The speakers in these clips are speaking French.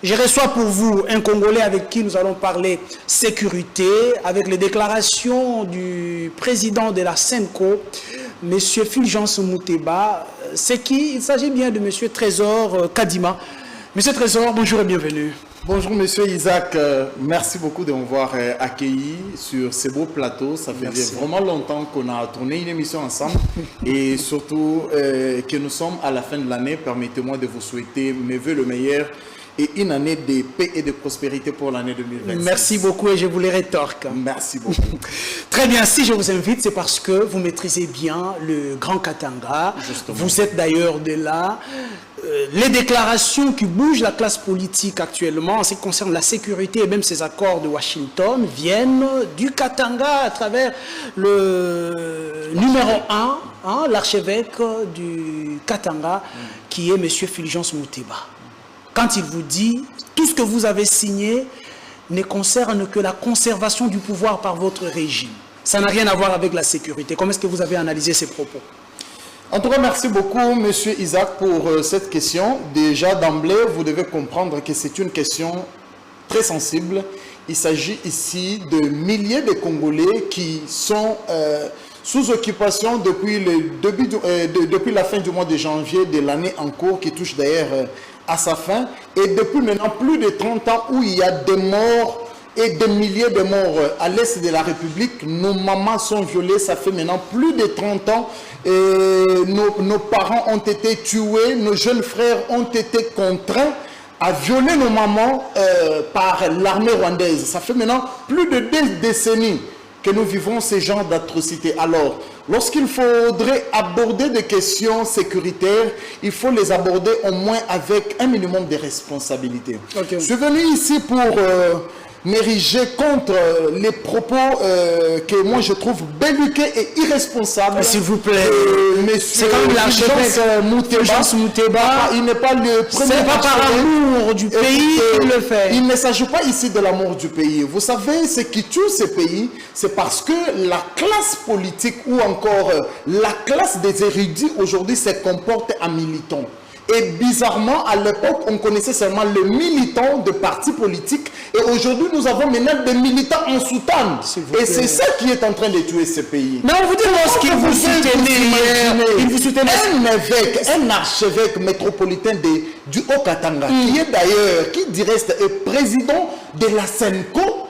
Je reçois pour vous un Congolais avec qui nous allons parler sécurité, avec les déclarations du président de la SENCO, M. Fulgence Mouteba. C'est qui? Il s'agit bien de M. Trésor Kadima. M. Trésor, bonjour et bienvenue. Bonjour Monsieur Isaac, merci beaucoup de m'avoir accueilli sur ce beau plateau. Ça fait vraiment longtemps qu'on a tourné une émission ensemble et surtout que nous sommes à la fin de l'année. Permettez-moi de vous souhaiter mes vœux le meilleur et une année de paix et de prospérité pour l'année 2026. Merci beaucoup et je vous les rétorque. Merci beaucoup. Très bien, si je vous invite, c'est parce que vous maîtrisez bien le Grand Katanga. Justement. Vous êtes d'ailleurs de là. Les déclarations qui bougent la classe politique actuellement en ce qui concerne la sécurité et même ces accords de Washington viennent du Katanga à travers le numéro 1, l'archevêque du Katanga, qui est M. Fulgence Mouteba. Quand il vous dit tout ce que vous avez signé ne concerne que la conservation du pouvoir par votre régime, ça n'a rien à voir avec la sécurité. Comment est-ce que vous avez analysé ces propos? En tout cas, merci beaucoup, M. Isaac, pour cette question. Déjà, d'emblée, vous devez comprendre que c'est une question très sensible. Il s'agit ici de milliers de Congolais qui sont sous occupation depuis la fin du mois de janvier de l'année en cours, qui touche d'ailleurs à sa fin. Et depuis maintenant plus de 30 ans où il y a des morts et des milliers de morts à l'est de la République. Nos mamans sont violées, ça fait maintenant plus de 30 ans. Et nos parents ont été tués, nos jeunes frères ont été contraints à violer nos mamans par l'armée rwandaise. Ça fait maintenant plus de 2 décennies que nous vivons ces genres d'atrocités. Alors, lorsqu'il faudrait aborder des questions sécuritaires, il faut les aborder au moins avec un minimum de responsabilité. Okay. Je suis venu ici pour m'ériger contre les propos que moi je trouve belliqueux et irresponsables. S'il vous plaît, c'est quand même l'archevêque Mouteba. Il n'est pas le premier. C'est pas par amour du pays qu'il le fait. Il ne s'agit pas ici de l'amour du pays. Vous savez, ce qui tue ce pays, c'est parce que la classe politique ou encore la classe des érudits aujourd'hui se comporte en militant. Et bizarrement, à l'époque, on connaissait seulement les militants de partis politiques. Et aujourd'hui, nous avons maintenant des militants en soutane. Et c'est ça qui est en train de tuer ce pays. Mais on vous dit lorsqu'il vous soutenait, il vous soutenait un évêque, un archevêque métropolitain du Haut-Katanga, qui est d'ailleurs, qui dit reste président de la SENCO,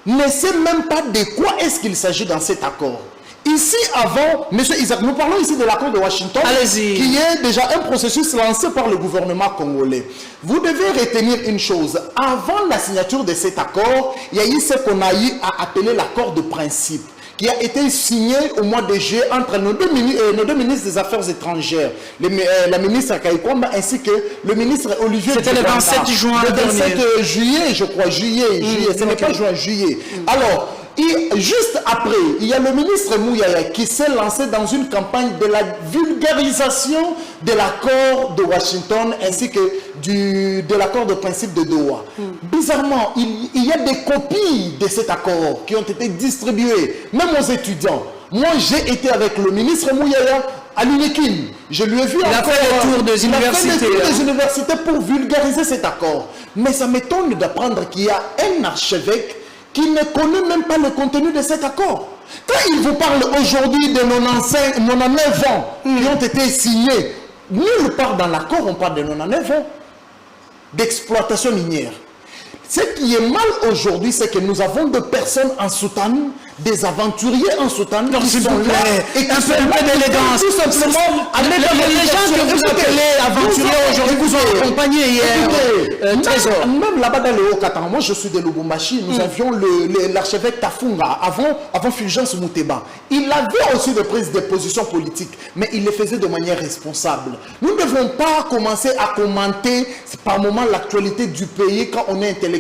ne sait même pas de quoi est-ce qu'il s'agit dans cet accord. Ici, avant, M. Isaac, nous parlons ici de l'accord de Washington, qui est déjà un processus lancé par le gouvernement congolais. Vous devez retenir une chose. Avant la signature de cet accord, il y a eu ce qu'on a eu à appeler l'accord de principe, qui a été signé au mois de juillet entre nos deux ministres des Affaires étrangères, la ministre Kaikwamba ainsi que le ministre Olivier. C'était le 27 juin. Le 27 juillet, je crois, juillet, ce n'est pas juin, juillet. Alors, et juste après, il y a le ministre Mouyaya qui s'est lancé dans une campagne de la vulgarisation de l'accord de Washington ainsi que de l'accord de principe de Doha. Bizarrement, il y a des copies de cet accord qui ont été distribuées, même aux étudiants. Moi, j'ai été avec le ministre Mouyaya à l'UNIKIN. Je lui ai vu il a fait le tour des universités pour vulgariser cet accord. Mais ça m'étonne d'apprendre qu'il y a un archevêque qui ne connaît même pas le contenu de cet accord. Quand il vous parle aujourd'hui de 99 ans qui ont été signés, nulle part dans l'accord on parle de 99 ans d'exploitation minière. Ce qui est mal aujourd'hui, c'est que nous avons des personnes en soutane, des aventuriers en soutane qui sont là et qui sont là d'élégance. Tout simplement, les gens que vous appelez aventuriers aujourd'hui vous ont accompagné hier. Même là-bas dans le Haut-Katanga, moi je suis de Lubumbashi, nous avions l'archevêque Tafunga avant Fulgence Mouteba. Il avait aussi des prises de position politiques, mais il les faisait de manière responsable. Nous ne devons pas commencer à commenter par moment l'actualité du pays quand on est intellectuel.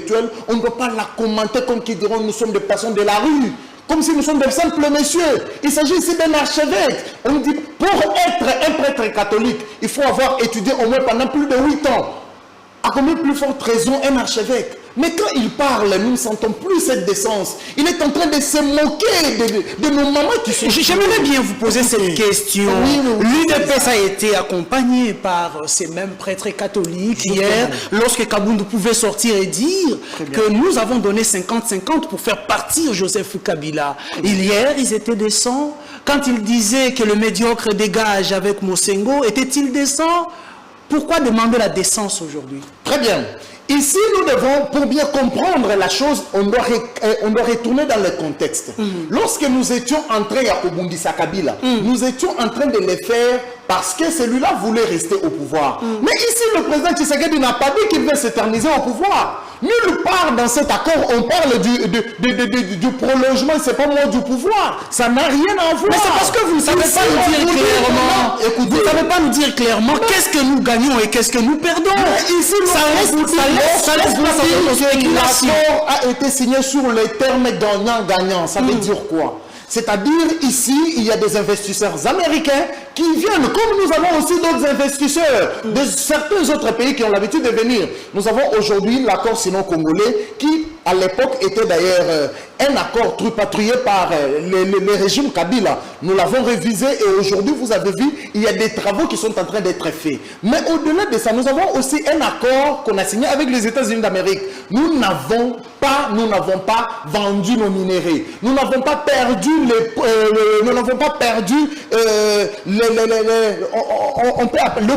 On ne doit pas la commenter comme qui diront nous sommes des personnes de la rue. Comme si nous sommes des simples messieurs. Il s'agit ici d'un archevêque. On dit, pour être un prêtre catholique, il faut avoir étudié au moins pendant plus de 8 ans. À combien plus forte raison un archevêque? Mais quand il parle, nous ne sentons plus cette décence. Il est en train de se moquer de nos mamans qui sont... J'aimerais bien vous poser cette question. L'UDPS a été accompagné par ces mêmes prêtres catholiques hier, lorsque Kaboundou pouvait sortir et dire que nous avons donné 50-50 pour faire partir Joseph Kabila. Hier, ils étaient décents. Quand ils disaient que le médiocre dégage avec Mosengo, était-il décent? Pourquoi demander la décence aujourd'hui? Très bien. Ici, nous devons, pour bien comprendre la chose, on doit retourner dans le contexte. Lorsque nous étions en train à Obundisa Kabila, nous étions en train de le faire parce que celui-là voulait rester au pouvoir. Mais ici, le président Tshisekedi n'a pas dit qu'il veut s'éterniser au pouvoir. Nulle part dans cet accord, on parle du prolongement, c'est pas moi du pouvoir. Ça n'a rien à voir. Mais c'est parce que vous ne savez pas nous dire clairement. Écoutez, vous ne savez pas nous dire clairement qu'est-ce que nous gagnons et qu'est-ce que nous perdons. Ici, ça laisse l'accord a été signé sur les termes gagnant-gagnant. Ça veut dire quoi? C'est-à-dire, ici, il y a des investisseurs américains qui viennent, comme nous avons aussi d'autres investisseurs de certains autres pays qui ont l'habitude de venir. Nous avons aujourd'hui l'accord sino-congolais qui, à l'époque, était d'ailleurs un accord tripatouillé par le régime Kabila. Nous l'avons révisé et aujourd'hui, vous avez vu, il y a des travaux qui sont en train d'être faits. Mais au-delà de ça, nous avons aussi un accord qu'on a signé avec les États-Unis d'Amérique. Nous n'avons pas vendu nos minéraux. Nous n'avons pas perdu le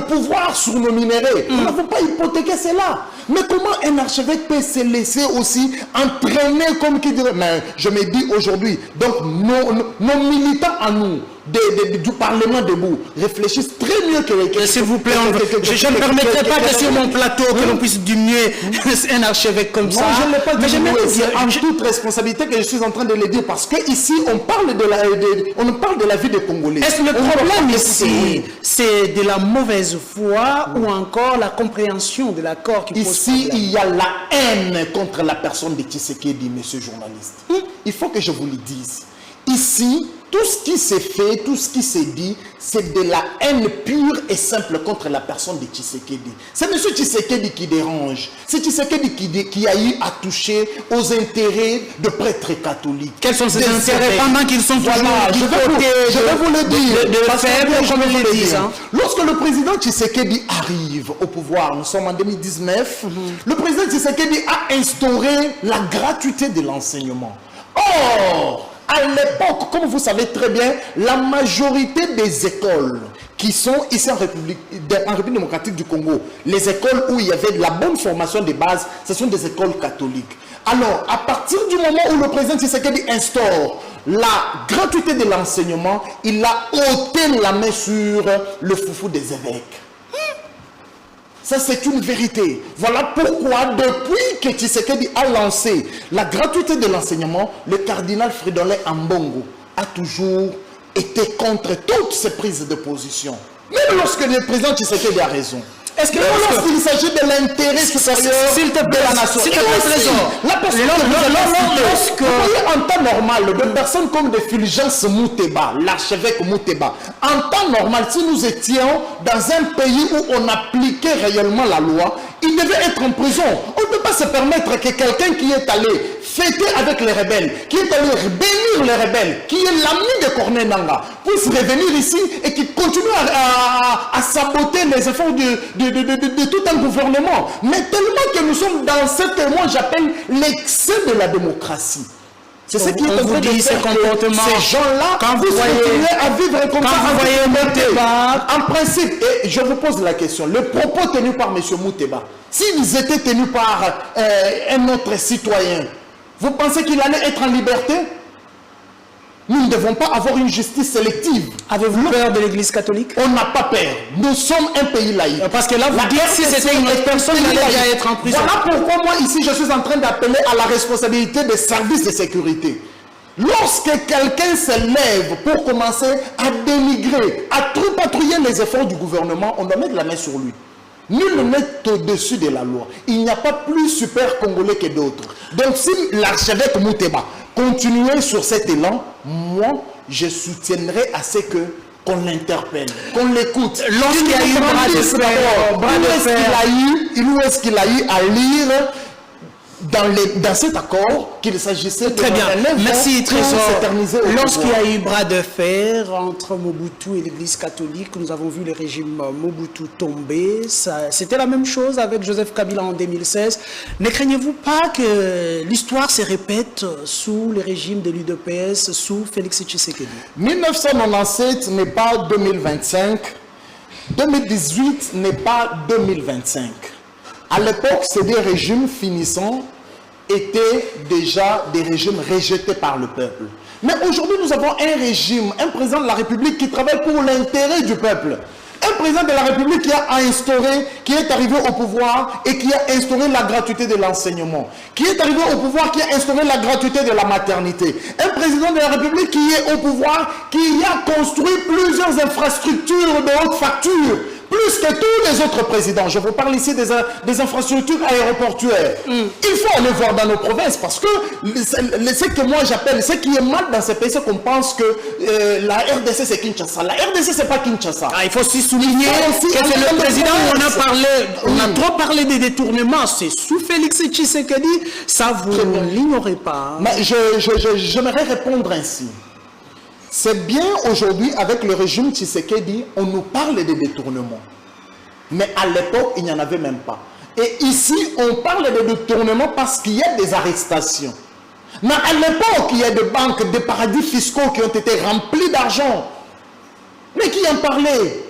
pouvoir sur nos minéraux. Nous n'avons pas hypothéqué cela. Mais comment un archevêque peut se laisser aussi entraîner comme qui dirait, mais je me dis aujourd'hui, donc nos militants à nous, du Parlement debout, réfléchissent très mieux que les... S'il vous plaît, je ne permettrai pas que sur mon plateau, que l'on puisse diminuer un archevêque comme ça. Je ne l'ai pas diminué, c'est en toute responsabilité que je suis en train de le dire, parce qu'ici, on parle de la vie des Congolais. Est-ce que le problème ici, c'est de la mauvaise foi ou encore la compréhension de l'accord qui pose ici, problème? il y a la haine contre la personne de Tshisekedi, monsieur journaliste. Il faut que je vous le dise. Ici, tout ce qui s'est fait, tout ce qui s'est dit, c'est de la haine pure et simple contre la personne de Tshisekedi. C'est M. Tshisekedi qui dérange. C'est Tshisekedi qui a eu à toucher aux intérêts de prêtres catholiques. Quels sont ces intérêts pendant qu'ils sont toujours du côté je vais vous le dire. De faible, comme ils le disent. Lorsque le président Tshisekedi arrive au pouvoir, nous sommes en 2019, le président Tshisekedi a instauré la gratuité de l'enseignement. Or, à l'époque, comme vous savez très bien, la majorité des écoles qui sont ici en République démocratique du Congo, les écoles où il y avait de la bonne formation de base, ce sont des écoles catholiques. Alors, à partir du moment où le président Tshisekedi instaure la gratuité de l'enseignement, il a ôté la main sur le foufou des évêques. Ça, c'est une vérité. Voilà pourquoi, depuis que Tshisekedi a lancé la gratuité de l'enseignement, le cardinal Fridolin Ambongo a toujours été contre toutes ces prises de position. Même lorsque le président Tshisekedi a raison. Est-ce que lorsqu'il s'agit de l'intérêt supérieur de la nation, la personne vous voyez en temps normal, de personnes comme de Fulgence Mouteba, l'archevêque Mouteba, en temps normal, si nous étions dans un pays où on appliquait réellement la loi, il devait être en prison. On ne peut pas se permettre que quelqu'un qui est allé fêter avec les rebelles, qui est allé bénir les rebelles, qui est l'ami de Corneille Nangaa, puisse revenir ici et qui continue à saboter les efforts de tout un gouvernement. Mais tellement que nous sommes dans ce que moi j'appelle l'excès de la démocratie. C'est ce qui est en train de faire ces gens-là, quand vous continuez à vivre comme ça, vous voyez Mouteba, en principe, et je vous pose la question, le propos tenu par M. Mouteba, s'ils étaient tenus par un autre citoyen, vous pensez qu'il allait être en liberté? Nous ne devons pas avoir une justice sélective. Avez-vous peur de l'Église catholique? On n'a pas peur. Nous sommes un pays laïque. Parce que là, vous dites si c'était une autre personne, il allait déjà être en prison. Voilà pourquoi moi, ici, je suis en train d'appeler à la responsabilité des services de sécurité. Lorsque quelqu'un se lève pour commencer à dénigrer, à tripatouiller les efforts du gouvernement, on doit mettre la main sur lui. Nul n'est au-dessus de la loi. Il n'y a pas plus super congolais que d'autres. Donc si l'archevêque Mouteba continuait sur cet élan, moi, je soutiendrai à ce que qu'on l'interpelle, qu'on l'écoute. Lorsqu'il y a eu bras de fer, où est-ce qu'il a eu à lire dans cet accord qu'il s'agissait de... Très bien, merci Trésor. Lorsqu'il y a eu bras de fer entre Mobutu et l'Église catholique, nous avons vu le régime Mobutu tomber. C'était la même chose avec Joseph Kabila en 2016. Ne craignez-vous pas que l'histoire se répète sous le régime de l'UDPS, sous Félix Tshisekedi? 1997 n'est pas 2025. 2018 n'est pas 2025. À l'époque, ces deux régimes finissants étaient déjà des régimes rejetés par le peuple. Mais aujourd'hui, nous avons un régime, un président de la République qui travaille pour l'intérêt du peuple. Un président de la République qui a instauré, qui est arrivé au pouvoir et qui a instauré la gratuité de l'enseignement. Qui est arrivé au pouvoir, qui a instauré la gratuité de la maternité. Un président de la République qui est au pouvoir, qui a construit plusieurs infrastructures de haute facture. Plus que tous les autres présidents. Je vous parle ici des infrastructures aéroportuaires. Il faut aller voir dans nos provinces parce que ce que moi j'appelle, ce qui est mal dans ces pays, c'est qu'on pense que la RDC c'est Kinshasa. La RDC c'est pas Kinshasa. Il faut aussi souligner que c'est le président où on a trop parlé des détournements. C'est sous Félix Tshisekedi. Ça, vous ne l'ignorez pas. Hein. Mais j'aimerais répondre ainsi. C'est bien aujourd'hui, avec le régime Tshisekedi, on nous parle des détournements. Mais à l'époque, il n'y en avait même pas. Et ici, on parle de détournements parce qu'il y a des arrestations. Mais à l'époque, il y a des banques, des paradis fiscaux qui ont été remplis d'argent. Mais qui en parlait?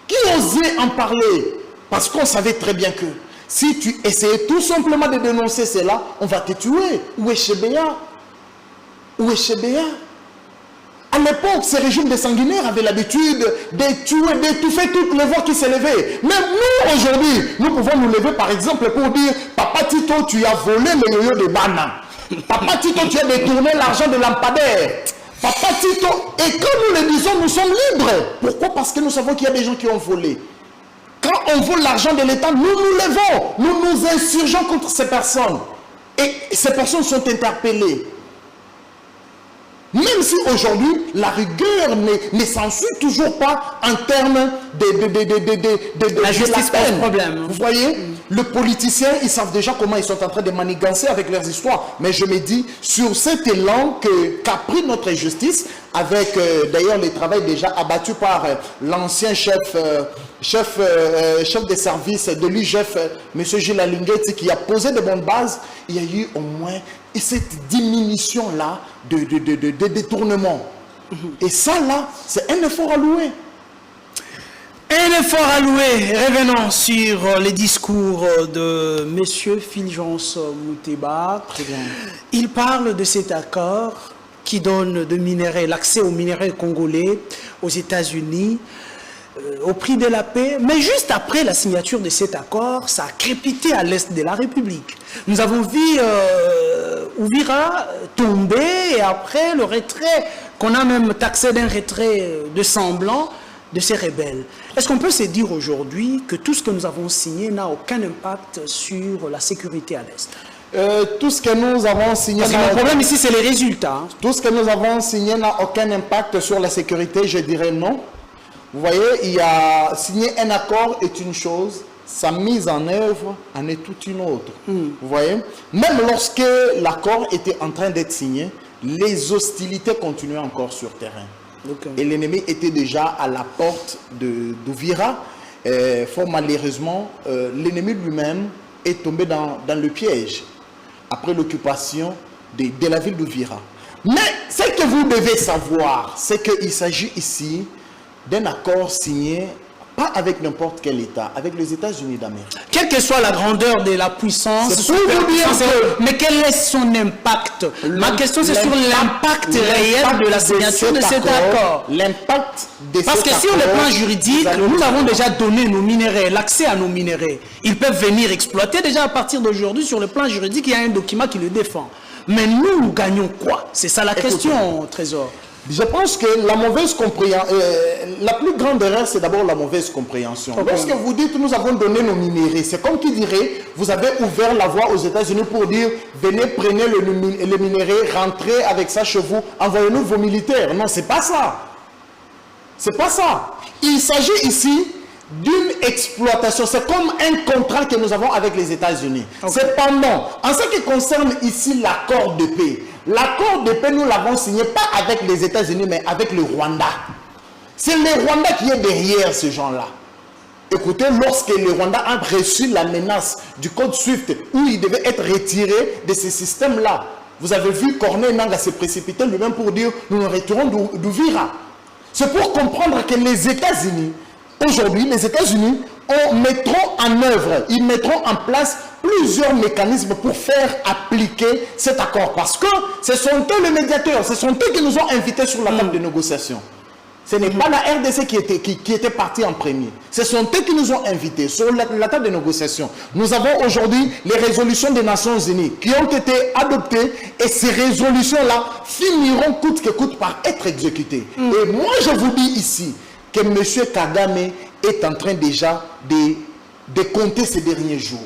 Qui osait en parler? Parce qu'on savait très bien que si tu essayais tout simplement de dénoncer cela, on va te tuer. Où est Chebea? Où est Chebea? À l'époque, ces régimes de sanguinaires avaient l'habitude de tuer, d'étouffer toutes les voix qui s'élevaient. Même nous, aujourd'hui, nous pouvons nous lever, par exemple, pour dire « Papa Tito, tu as volé le yo-yo de Bana. Papa Tito, tu as détourné l'argent de lampadaire. Papa Tito... » Et quand nous le disons, nous sommes libres. Pourquoi? Parce que nous savons qu'il y a des gens qui ont volé. Quand on vole l'argent de l'État, nous nous levons. Nous nous insurgeons contre ces personnes. Et ces personnes sont interpellées. Même si aujourd'hui, la rigueur ne s'ensuit toujours pas en termes de la justice pose problème. Vous voyez, les politiciens, ils savent déjà comment ils sont en train de manigancer avec leurs histoires. Mais je me dis, sur cet élan qu'a pris notre justice, avec d'ailleurs le travail déjà abattu par l'ancien chef de service de l'UGF, M. Gilles Alinguetti, qui a posé de bonnes bases, il y a eu au moins cette diminution-là de détournement. Et ça, là, c'est un effort à louer. Un effort à louer. Revenons sur les discours de M. Fulgence Moutéba. Très bien. Il parle de cet accord qui donne l'accès aux minerais congolais aux États-Unis au prix de la paix. Mais juste après la signature de cet accord, ça a crépité à l'est de la République. Nous avons vu Uvira tomber et après le retrait, qu'on a même taxé d'un retrait de semblant de ces rebelles. Est-ce qu'on peut se dire aujourd'hui que tout ce que nous avons signé n'a aucun impact sur la sécurité à l'est? Tout ce que nous avons signé... Parce que le problème ici, c'est les résultats. Tout ce que nous avons signé n'a aucun impact sur la sécurité, je dirais non. Vous voyez, il y a signer un accord est une chose, sa mise en œuvre en est toute une autre. Vous voyez, même lorsque l'accord était en train d'être signé, les hostilités continuaient encore sur terrain. Okay. Et l'ennemi était déjà à la porte d'Uvira. Fort malheureusement, l'ennemi lui-même est tombé dans le piège après l'occupation de la ville d'Uvira. Mais ce que vous devez savoir, c'est qu'il s'agit ici d'un accord signé, pas avec n'importe quel État, avec les États-Unis d'Amérique. Quelle que soit la grandeur de la puissance, mais quel est son impact? Ma question, c'est sur l'impact réel de la signature de cet accord. L'impact de Parce que sur le plan juridique, nous avons déjà donné nos minéraux, l'accès à nos minéraux. Ils peuvent venir exploiter déjà à partir d'aujourd'hui. Sur le plan juridique, il y a un document qui le défend. Mais nous gagnons quoi? C'est ça la question, Trésor. Je pense que la mauvaise compréhension, la plus grande erreur, c'est d'abord la mauvaise compréhension. Okay. Lorsque vous dites nous avons donné nos minéraux, c'est comme qui dirait vous avez ouvert la voie aux États-Unis pour dire venez, prenez les minéraux, rentrez avec ça chez vous, envoyez-nous vos militaires. Non, c'est pas ça. C'est pas ça. Il s'agit ici d'une exploitation. C'est comme un contrat que nous avons avec les États-Unis. Okay. Cependant, en ce qui concerne ici l'accord de paix, nous l'avons signé pas avec les États-Unis, mais avec le Rwanda. C'est le Rwanda qui est derrière ce genre-là. Écoutez, lorsque le Rwanda a reçu la menace du code SWIFT, où il devait être retiré de ce système-là, vous avez vu Corneille Nangaa se précipiter lui-même pour dire « nous nous retirons d'Uvira ». C'est pour comprendre que les États-Unis, aujourd'hui, les États-Unis mettront en œuvre, ils mettront en place plusieurs mécanismes pour faire appliquer cet accord. Parce que ce sont eux les médiateurs, ce sont eux qui nous ont invités sur la table de négociation. Ce n'est pas la RDC qui était partie en premier. Ce sont eux qui nous ont invités sur la table de négociation. Nous avons aujourd'hui les résolutions des Nations Unies qui ont été adoptées et ces résolutions-là finiront coûte que coûte par être exécutées. Et moi, je vous dis ici que M. Kagame est en train déjà de compter ces derniers jours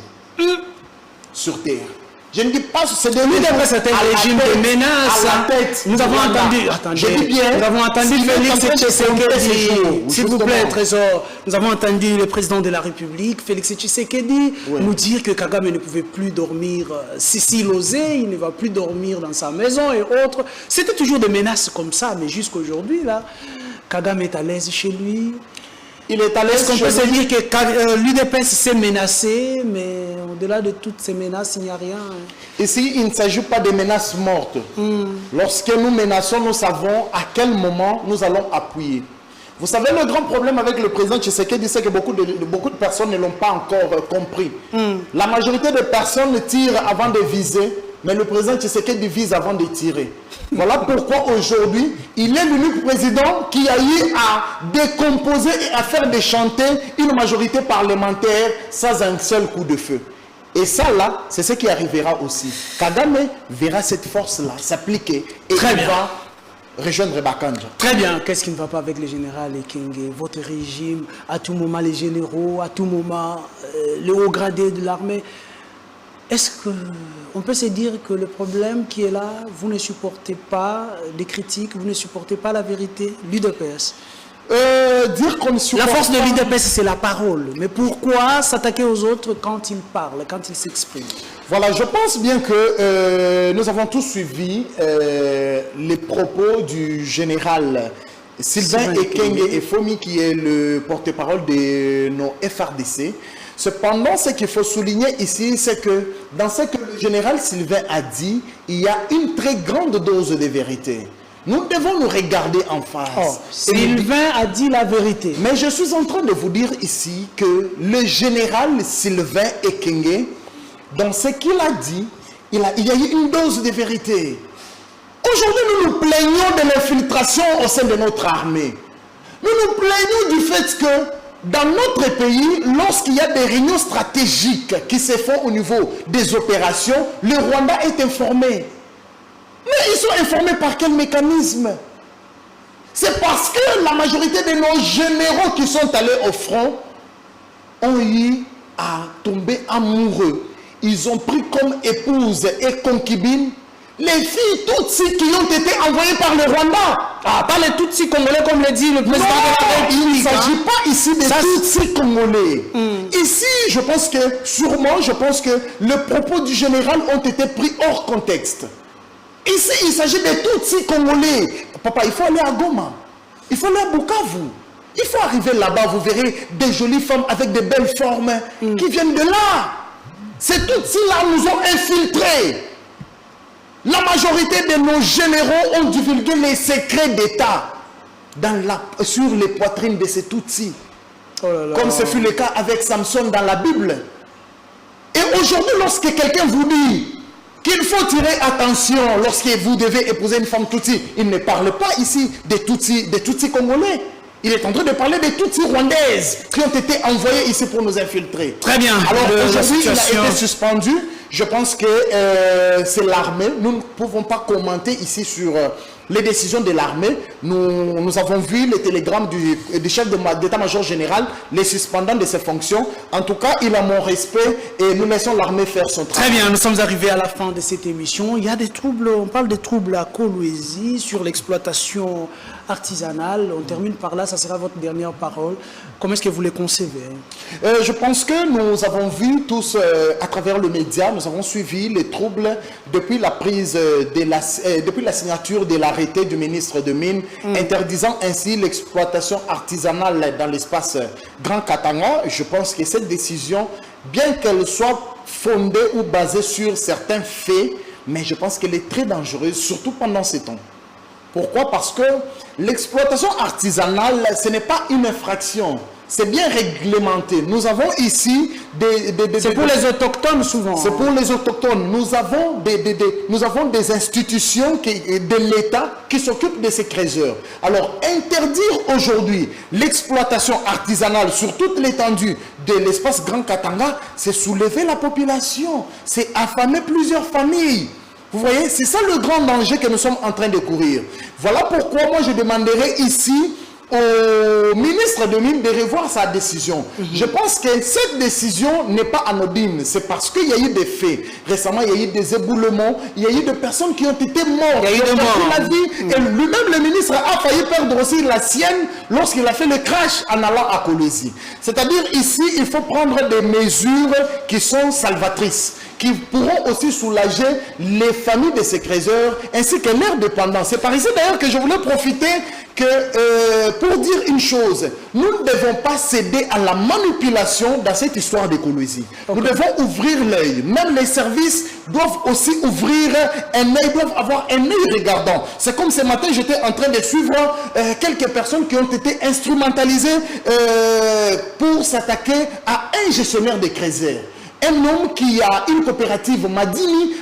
sur terre. Je ne dis pas que c'est devenu c'est un régime de menace. Nous avons entendu, nous avons entendu Félix Tshisekedi, s'il vous plaît, Trésor, nous avons entendu le président de la République, Félix Tshisekedi, nous dire que Kagame ne pouvait plus dormir, s'il osait, il ne va plus dormir dans sa maison et autres. C'était toujours des menaces comme ça, mais jusqu'aujourd'hui, là, Kagame est à l'aise chez lui. Il est à l'aise. Est-ce qu'on peut se dire que l'UDPS s'est menacé, mais au-delà de toutes ces menaces, il n'y a rien. Ici, il ne s'agit pas de menaces mortes. Lorsque nous menaçons, nous savons à quel moment nous allons appuyer. Vous savez, le grand problème avec le président Tshisekedi, c'est que beaucoup de personnes ne l'ont pas encore compris. La majorité des personnes tirent avant de viser, mais le président Tshisekedi vise avant de tirer. Voilà pourquoi aujourd'hui, il est l'unique président qui a eu à décomposer et à faire déchanter une majorité parlementaire sans un seul coup de feu. Et ça, là, c'est ce qui arrivera aussi. Kagame verra cette force-là s'appliquer et il va rejoindre Bakanja. Très bien. Qu'est-ce qui ne va pas avec le général Ekenge? Votre régime, à tout moment les généraux, à tout moment le haut gradé de l'armée. Est-ce qu'on peut se dire que le problème qui est là, vous ne supportez pas des critiques, vous ne supportez pas la vérité, l'UDPS? Dire qu'on ne supporte la force de l'UDPS, c'est la parole. Mais pourquoi s'attaquer aux autres quand ils parlent, quand ils s'expriment? Voilà, je pense bien que nous avons tous suivi les propos du général Sylvain Ekenge Efomi, qui est le porte-parole de nos FRDC. Cependant, ce qu'il faut souligner ici, c'est que dans ce que le général Sylvain a dit, il y a une très grande dose de vérité. Nous devons nous regarder en face. Sylvain a dit la vérité. Mais je suis en train de vous dire ici que le général Sylvain Ekenge, dans ce qu'il a dit, il y a eu une dose de vérité. Aujourd'hui, nous nous plaignons de l'infiltration au sein de notre armée. Nous nous plaignons du fait que dans notre pays, lorsqu'il y a des réunions stratégiques qui se font au niveau des opérations, le Rwanda est informé. Mais ils sont informés par quel mécanisme? C'est parce que la majorité de nos généraux qui sont allés au front ont eu à tomber amoureux. Ils ont pris comme épouse et concubine les filles Tutsis qui ont été envoyées par le Rwanda. Ah, pas les Tutsis congolais comme le dit le président de la République. Il ne s'agit pas ici des Tutsis congolais. Ici, je pense que le propos du général ont été pris hors contexte. Ici, il s'agit des Tutsis congolais. Papa, il faut aller à Goma. Il faut aller à Bukavu. Il faut arriver là-bas, vous verrez des jolies femmes avec de belles formes qui viennent de là. Ces Tutsis-là nous ont infiltrés. La majorité de nos généraux ont divulgué les secrets d'État sur les poitrines de ces Tutsis. Comme ce fut le cas avec Samson dans la Bible. Et aujourd'hui, lorsque quelqu'un vous dit qu'il faut tirer attention lorsque vous devez épouser une femme Tutsi, il ne parle pas ici des Tutsis congolais. Il est en train de parler des Tutsis rwandaises qui ont été envoyées ici pour nous infiltrer. Très bien. Alors aujourd'hui, il a été suspendu. Je pense que c'est l'armée. Nous ne pouvons pas commenter ici sur les décisions de l'armée. Nous avons vu les télégrammes du chef d'état-major général, les suspendant de ses fonctions. En tout cas, il a mon respect et nous laissons l'armée faire son travail. Très bien, nous sommes arrivés à la fin de cette émission. Il y a des troubles, on parle des troubles à Kolwezi sur l'exploitation artisanale. On termine par là, ça sera votre dernière parole. Comment est-ce que vous les concevez? Je pense que nous avons vu tous à travers le média, nous avons suivi les troubles depuis la prise depuis la signature de l'arrêté du ministre de Mines interdisant ainsi l'exploitation artisanale dans l'espace Grand Katanga. Je pense que cette décision, bien qu'elle soit fondée ou basée sur certains faits, mais je pense qu'elle est très dangereuse, surtout pendant ces temps. Pourquoi? Parce que l'exploitation artisanale, ce n'est pas une infraction. C'est bien réglementé. Nous avons ici c'est pour les autochtones souvent. C'est pour les autochtones. Nous avons des institutions de l'État qui s'occupent de ces creuseurs. Alors, interdire aujourd'hui l'exploitation artisanale sur toute l'étendue de l'espace Grand Katanga, c'est soulever la population. C'est affamer plusieurs familles. Vous voyez, c'est ça le grand danger que nous sommes en train de courir. Voilà pourquoi moi je demanderai ici au ministre de Mines de revoir sa décision. Je pense que cette décision n'est pas anodine. C'est parce qu'il y a eu des faits. Récemment, il y a eu des éboulements. Il y a eu des personnes qui ont été mortes. Il y a eu des morts. La vie. Et lui-même, le ministre, a failli perdre aussi la sienne lorsqu'il a fait le crash en allant à Kolwezi. C'est-à-dire, ici, il faut prendre des mesures qui sont salvatrices, qui pourront aussi soulager les familles de ces creuseurs ainsi que leurs dépendants. C'est par ici d'ailleurs que je voulais profiter pour dire une chose. Nous ne devons pas céder à la manipulation dans cette histoire de Kolwezi. Nous devons ouvrir l'œil. Même les services doivent aussi ouvrir un œil, doivent avoir un œil regardant. C'est comme ce matin, j'étais en train de suivre quelques personnes qui ont été instrumentalisées pour s'attaquer à un gestionnaire de creuseurs. Un homme qui a une coopérative Madini,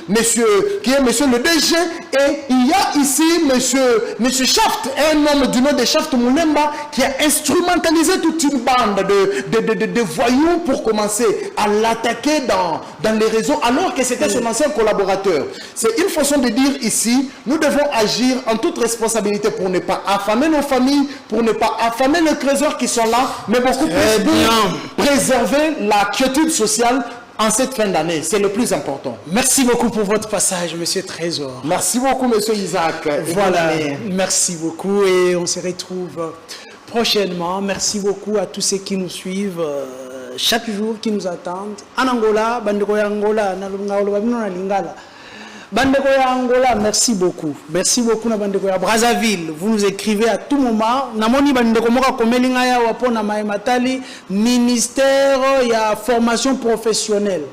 qui est monsieur le DG, et il y a ici monsieur Shaft, un homme du nom de Shaft Moulemba, qui a instrumentalisé toute une bande de voyous pour commencer à l'attaquer dans les réseaux, alors que c'était son ancien collaborateur. C'est une façon de dire ici, nous devons agir en toute responsabilité pour ne pas affamer nos familles, pour ne pas affamer les creuseurs qui sont là, mais beaucoup plus pour préserver la quiétude sociale en cette fin d'année. C'est le plus important. Merci beaucoup pour votre passage, Monsieur Trésor. Merci beaucoup, Monsieur Isaac. Voilà, merci beaucoup et on se retrouve prochainement. Merci beaucoup à tous ceux qui nous suivent chaque jour, qui nous attendent. En Angola, Bandeko ya Angola, na Lingala. Bandeko ya Angola, merci beaucoup. Merci beaucoup na Bandeko ya Brazzaville. Vous nous écrivez à tout moment. Namoni Bandeko moka komelinga ya wapona Maïmatali, ministère ya formation professionnelle.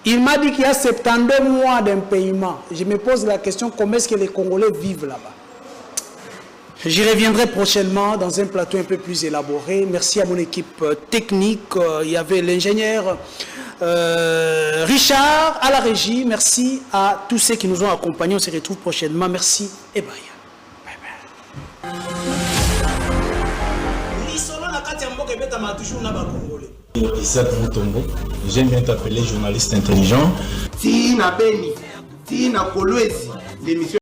Il m'a dit qu'il y a 72 mois d'impayement. Je me pose la question, comment est-ce que les Congolais vivent là-bas? J'y reviendrai prochainement dans un plateau un peu plus élaboré. Merci à mon équipe technique. Il y avait l'ingénieur Richard à la régie. Merci à tous ceux qui nous ont accompagnés. On se retrouve prochainement. Merci et bye. Bye bye. Isaac Mutombo, j'aime bien t'appeler journaliste intelligent. Tina Beni, Tina Kolwezi, l'émission.